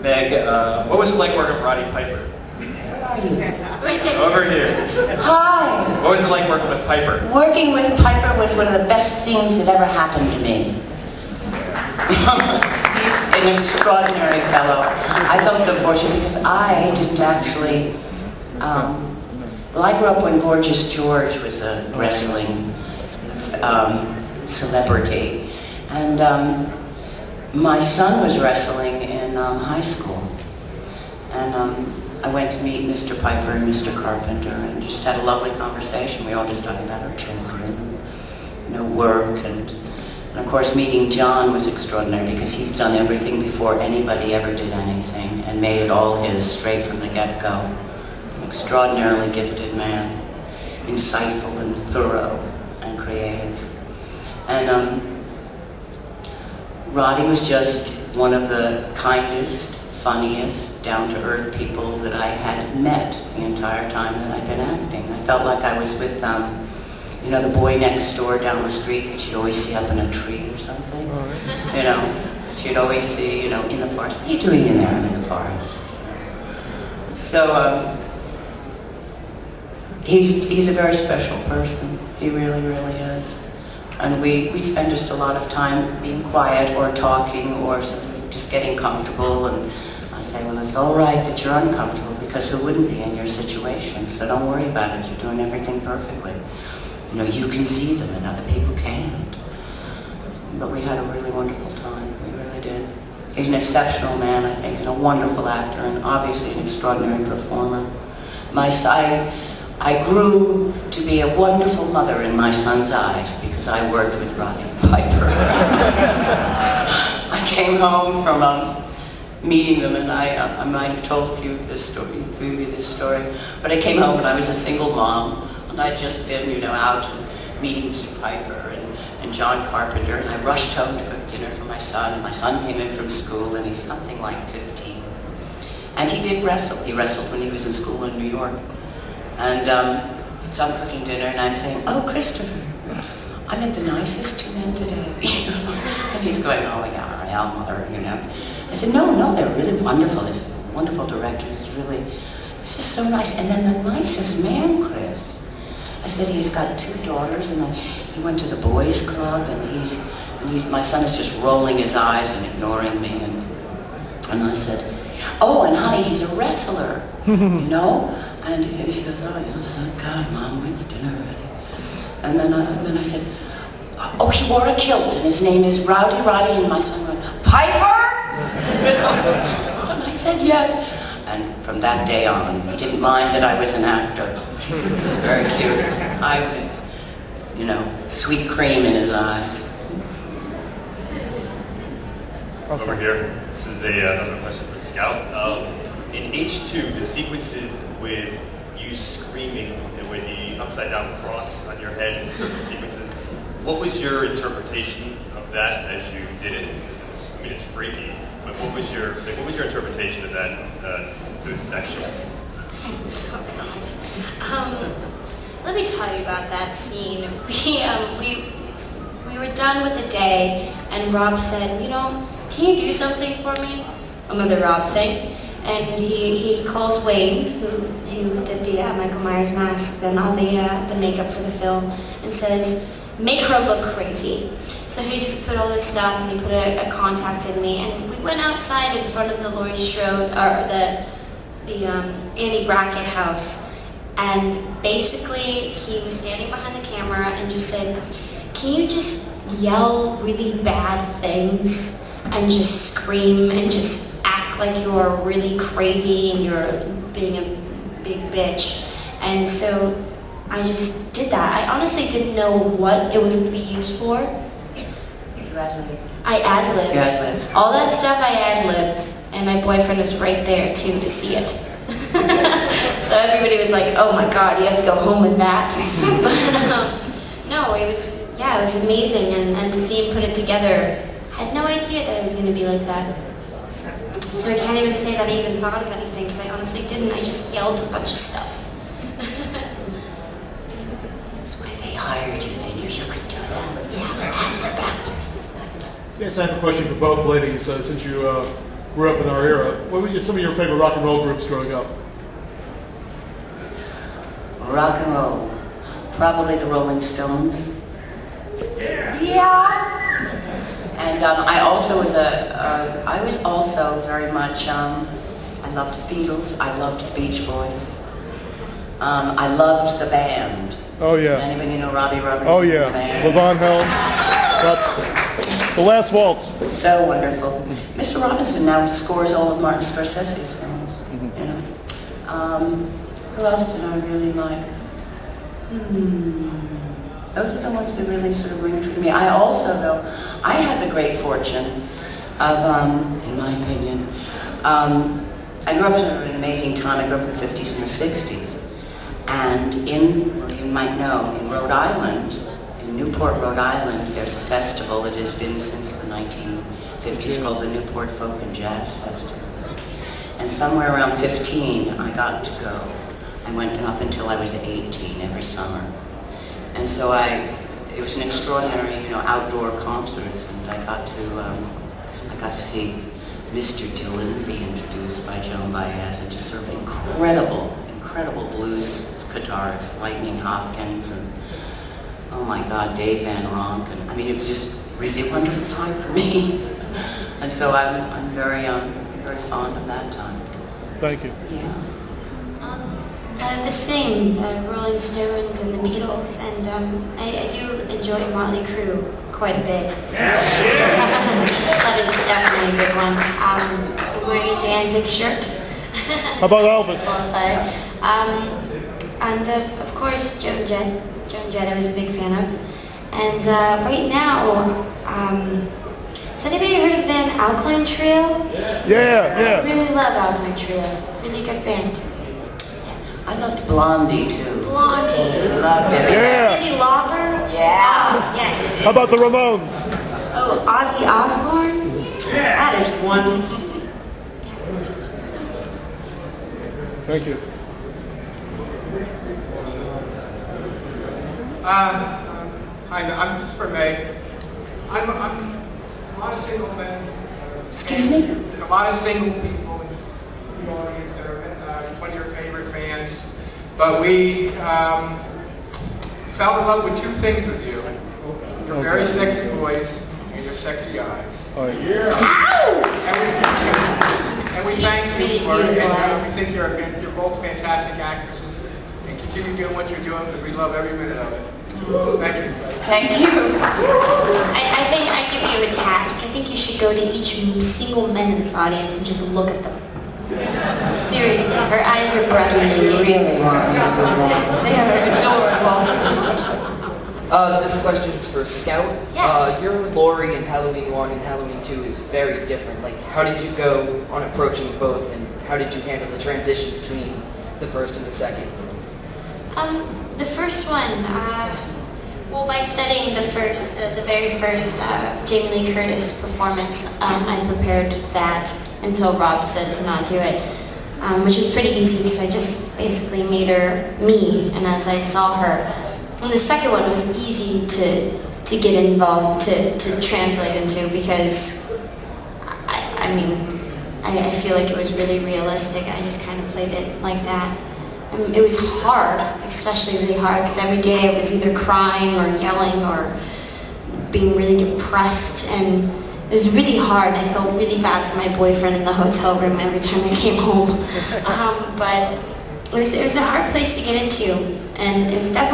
Meg, what was it like working with Roddy Piper? Where are you? Right there. Over here. Hi! What was it like working with Piper? Working with Piper was one of the best things that ever happened to me. He's an extraordinary fellow. I felt so fortunate because I didn't actually... well, I grew up when Gorgeous George was a wrestling celebrity. And my son was wrestling in high school. And I went to meet Mr. Piper and Mr. Carpenter and just had a lovely conversation. We all just talking about our children, work, and of course meeting John was extraordinary because he's done everything before anybody ever did anything and made it all his straight from the get-go. An extraordinarily gifted man, insightful and thorough and creative. And Roddy was just one of the kindest, funniest, down-to-earth people that I had met the entire time that I'd been acting. I felt like I was with, the boy next door down the street that you'd always see up in a tree or something. You'd always see, in the forest. What are you doing in there? I'm in the forest. So, he's a very special person. He really, really is. And we spend just a lot of time being quiet or talking or sort of just getting comfortable, and I say, well, it's all right that you're uncomfortable because who wouldn't be in your situation? So don't worry about it. You're doing everything perfectly. You can see them and other people can't. But we had a really wonderful time. We really did. He's an exceptional man, I think, and a wonderful actor, and obviously an extraordinary performer. I grew to be a wonderful mother in my son's eyes because I worked with Roddy Piper. I came home from meeting them, and I might have told you this story, but I came home and I was a single mom, and I'd just been, out meeting Mr. Piper and John Carpenter, and I rushed home to cook dinner for my son. My son came in from school, and he's something like 15. And he did wrestle. He wrestled when he was in school in New York. And so I'm cooking dinner, and I'm saying, oh, Christopher, I met the nicest two men today. And he's going, oh, yeah, I am, mother, I said, no, they're really wonderful. He's a wonderful director. He's just so nice. And then the nicest man, Chris. I said, he's got 2 daughters, and he went to the boys' club, and my son is just rolling his eyes and ignoring me. And I said, oh, and honey, he's a wrestler, And he says, oh, thank God, Mom, when's dinner ready? And then I said, oh, he wore a kilt, and his name is Rowdy Roddy, and my son went, Piper? And I said, yes. And from that day on, he didn't mind that I was an actor. He was very cute. I was, sweet cream in his eyes. Over here, this is another question for Scout. In H2, the sequences with you screaming and with the upside-down cross on your head in certain sequences, what was your interpretation of that as you did it? Because it's freaky. But what was your interpretation of that, those sections? Let me tell you about that scene. We were done with the day, and Rob said, can you do something for me? Another Rob thing. And he calls Wayne, who did the Michael Myers mask and all the makeup for the film, and says, make her look crazy. So he just put all this stuff, and he put a contact in me, and we went outside in front of the Laurie Strode, or the Annie Brackett house, and basically he was standing behind the camera and just said, can you just yell really bad things and just scream and just act like you're really crazy and you're being a big bitch? And so I just did that. I honestly didn't know what it was going to be used for. You ad-libbed. I ad-libbed. You ad-libbed. All that stuff I ad-libbed, and my boyfriend was right there too to see it. So everybody was like, oh my God, you have to go home with that. But no, it was amazing, and to see him put it together, I had no idea that it was going to be like that. So I can't even say that I even thought of anything, because I honestly didn't. I just yelled a bunch of stuff. That's why they hired you. They knew you could do that. Yeah, and your actors. Yes, I have a question for both ladies. Since you grew up in our era. What were some of your favorite rock and roll groups growing up? Rock and roll. Probably the Rolling Stones. Yeah. And I also was I was also very much, I loved the Beatles, I loved the Beach Boys. I loved the band. Oh yeah. Anybody know Robbie Robertson? Oh yeah. Levon Helm. The Last Waltz. So wonderful. Mr. Robinson now scores all of Martin Scorsese's films. You know. Who else did I really like? Those are the ones that really sort of ring true to me. I also, though, I had the great fortune of, in my opinion, I grew up in an amazing time. I grew up in the 50s and the 60s. And well, you might know, in Rhode Island, in Newport, Rhode Island, there's a festival that has been since the 1950s called the Newport Folk and Jazz Festival. And somewhere around 15, I got to go. I went up until I was 18 every summer. And so it was an extraordinary, outdoor concerts, and I got to see Mr. Dillon be introduced by Joan Baez, and just sort of incredible blues guitarists, Lightning Hopkins, and oh my God, Dave Van Ronk, and I mean, it was just really a wonderful time for me. And so I'm very fond of that time. Thank you. Yeah. The same, Rolling Stones and the Beatles, and I do enjoy Motley Crue quite a bit. That is definitely a good one. Wearing a Danzig shirt. How about Elvis? Qualified. And of course, Joan Jett. Joan Jett I was a big fan of. And right now, has anybody heard of the band Alkaline Trio? Yeah. I really love Alkaline Trio. Really good band. I loved Blondie too. Blondie. Loved it. Yeah. Cyndi Lauper? Yeah. Oh, yes. How about the Ramones? Oh, Ozzy Osbourne? That is one. Thank you. Hi, this is for Meg. I'm a lot of single men. Excuse me? There's a lot of single people in the audience that are one of your favorite bands. But we fell in love with two things with you. Your very sexy voice and your sexy eyes. All right. And we thank you Really for it. beautiful And eyes. we think you're both fantastic actresses. And continue doing what you're doing because we love every minute of it. Thank you. Thank you. I think I give you a task. I think you should go to each single man in this audience and just look at them. Seriously, her eyes are breathtaking. You really want me to do that? They are adorable. This question's for Scout. Yeah. Your Laurie in Halloween 1 and Halloween 2 is very different. Like, how did you go on approaching both, and how did you handle the transition between the first and the second? The first one, well, by studying the very first Jamie Lee Curtis performance, I prepared that until Rob said to not do it, which was pretty easy because I just basically made her me, and as I saw her. And the second one was easy to get involved, to translate into, because I feel like it was really realistic. I just kind of played it like that. It was hard, especially really hard, because every day I was either crying or yelling or being really depressed, and it was really hard. I felt really bad for my boyfriend in the hotel room every time I came home. But it was a hard place to get into, and it was definitely